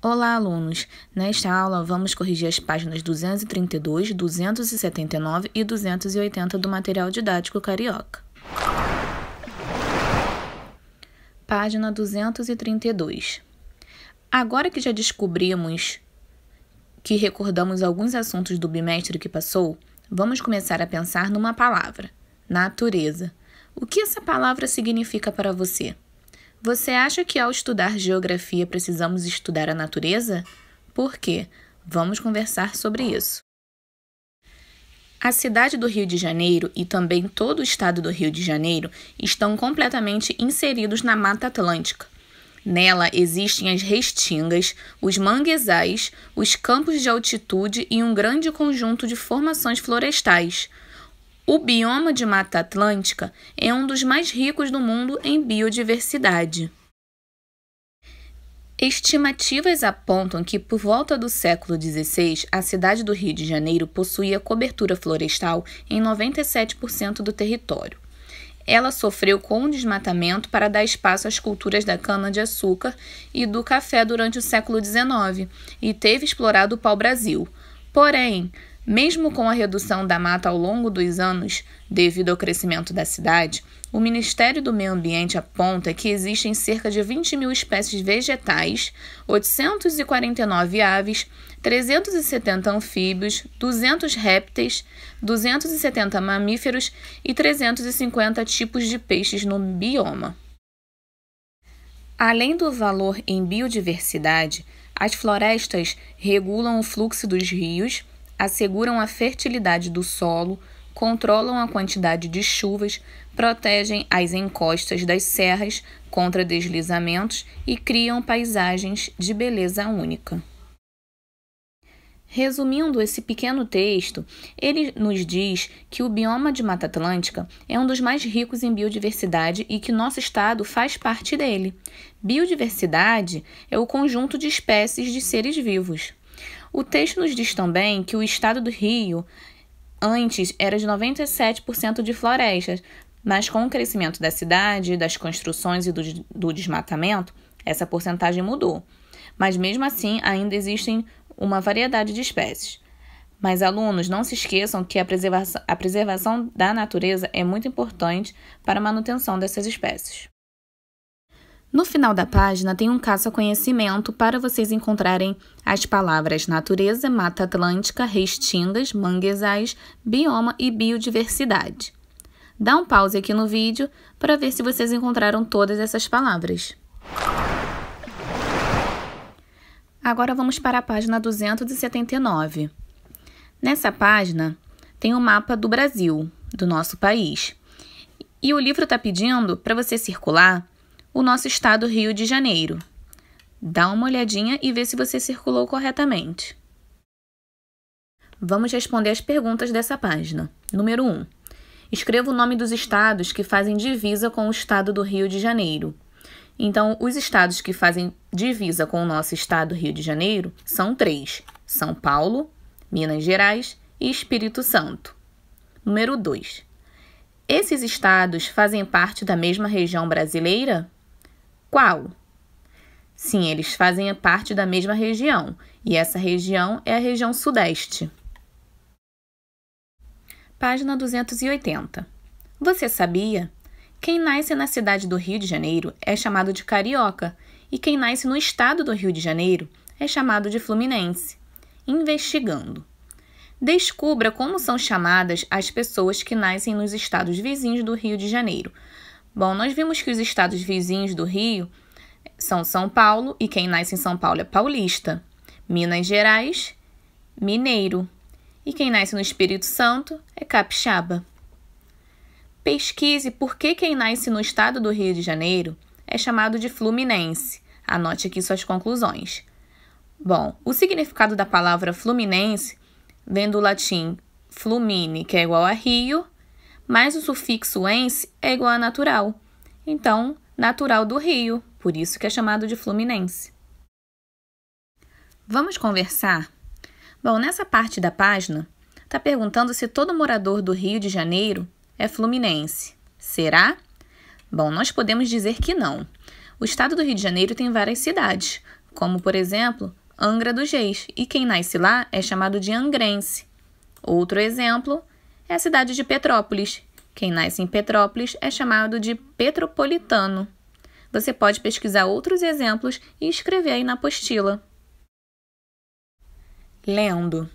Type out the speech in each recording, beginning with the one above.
Olá, alunos! Nesta aula, vamos corrigir as páginas 232, 279 e 280 do material didático carioca. Página 232. Agora que já descobrimos que recordamos alguns assuntos do bimestre que passou, vamos começar a pensar numa palavra: natureza. O que essa palavra significa para você? Você acha que ao estudar geografia precisamos estudar a natureza? Por quê? Vamos conversar sobre isso. A cidade do Rio de Janeiro e também todo o estado do Rio de Janeiro estão completamente inseridos na Mata Atlântica. Nela existem as restingas, os manguezais, os campos de altitude e um grande conjunto de formações florestais. O bioma de Mata Atlântica é um dos mais ricos do mundo em biodiversidade. Estimativas apontam que, por volta do século XVI, a cidade do Rio de Janeiro possuía cobertura florestal em 97% do território. Ela sofreu com o desmatamento para dar espaço às culturas da cana-de-açúcar e do café durante o século XIX e teve explorado o pau-brasil. Porém, mesmo com a redução da mata ao longo dos anos, devido ao crescimento da cidade, o Ministério do Meio Ambiente aponta que existem cerca de 20 mil espécies vegetais, 849 aves, 370 anfíbios, 200 répteis, 270 mamíferos e 350 tipos de peixes no bioma. Além do valor em biodiversidade, as florestas regulam o fluxo dos rios, asseguram a fertilidade do solo, controlam a quantidade de chuvas, protegem as encostas das serras contra deslizamentos e criam paisagens de beleza única. Resumindo esse pequeno texto, ele nos diz que o bioma de Mata Atlântica é um dos mais ricos em biodiversidade e que nosso estado faz parte dele. Biodiversidade é o conjunto de espécies de seres vivos. O texto nos diz também que o estado do Rio antes era de 97% de florestas, mas com o crescimento da cidade, das construções e do desmatamento, essa porcentagem mudou. Mas mesmo assim, ainda existem uma variedade de espécies. Mas, alunos, não se esqueçam que a preservação da natureza é muito importante para a manutenção dessas espécies. No final da página tem um caça-conhecimento para vocês encontrarem as palavras natureza, Mata Atlântica, restingas, manguezais, bioma e biodiversidade. Dá um pause aqui no vídeo para ver se vocês encontraram todas essas palavras. Agora vamos para a página 279. Nessa página tem um mapa do Brasil, do nosso país. E o livro está pedindo para você circular o nosso estado Rio de Janeiro. Dá uma olhadinha e vê se você circulou corretamente. Vamos responder as perguntas dessa página. Número 1. Escreva o nome dos estados que fazem divisa com o estado do Rio de Janeiro. Então, os estados que fazem divisa com o nosso estado Rio de Janeiro são 3. São Paulo, Minas Gerais e Espírito Santo. Número 2. Esses estados fazem parte da mesma região brasileira? Qual? Sim, eles fazem parte da mesma região, e essa região é a região Sudeste. Página 280. Você sabia? Quem nasce na cidade do Rio de Janeiro é chamado de carioca, e quem nasce no estado do Rio de Janeiro é chamado de fluminense. Investigando. Descubra como são chamadas as pessoas que nascem nos estados vizinhos do Rio de Janeiro. Bom, nós vimos que os estados vizinhos do Rio são São Paulo, e quem nasce em São Paulo é paulista. Minas Gerais, mineiro. E quem nasce no Espírito Santo é capixaba. Pesquise por que quem nasce no estado do Rio de Janeiro é chamado de fluminense. Anote aqui suas conclusões. Bom, o significado da palavra fluminense vem do latim flumine, que é igual a rio, mas o sufixo ense é igual a natural. Então, natural do Rio, por isso que é chamado de fluminense. Vamos conversar? Bom, nessa parte da página, está perguntando se todo morador do Rio de Janeiro é fluminense. Será? Bom, nós podemos dizer que não. O estado do Rio de Janeiro tem várias cidades, como, por exemplo, Angra dos Reis, e quem nasce lá é chamado de angrense. Outro exemplo é a cidade de Petrópolis. Quem nasce em Petrópolis é chamado de petropolitano. Você pode pesquisar outros exemplos e escrever aí na apostila. Lendo.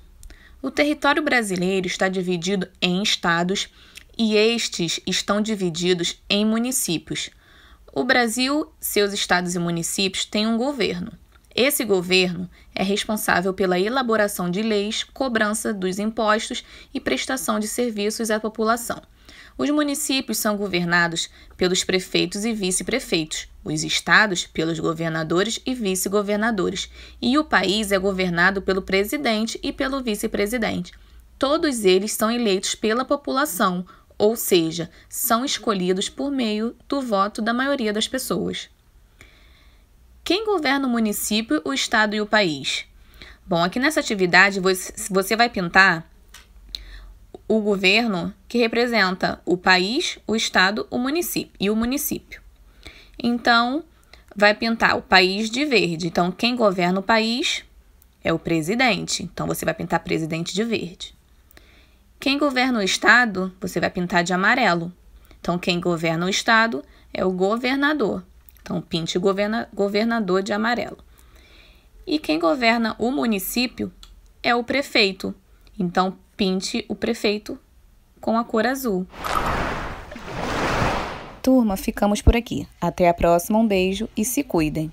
O território brasileiro está dividido em estados e estes estão divididos em municípios. O Brasil, seus estados e municípios têm um governo. Esse governo é responsável pela elaboração de leis, cobrança dos impostos e prestação de serviços à população. Os municípios são governados pelos prefeitos e vice-prefeitos, os estados pelos governadores e vice-governadores, e o país é governado pelo presidente e pelo vice-presidente. Todos eles são eleitos pela população, ou seja, são escolhidos por meio do voto da maioria das pessoas. Quem governa o município, o estado e o país? Bom, aqui nessa atividade você vai pintar o governo que representa o país, o estado, o município e o município. Então, vai pintar o país de verde. Então, quem governa o país é o presidente. Então, você vai pintar presidente de verde. Quem governa o estado, você vai pintar de amarelo. Então, quem governa o estado é o governador. Então, pinte governador de amarelo. E quem governa o município é o prefeito. Então, pinte o prefeito com a cor azul. Turma, ficamos por aqui. Até a próxima, um beijo e se cuidem.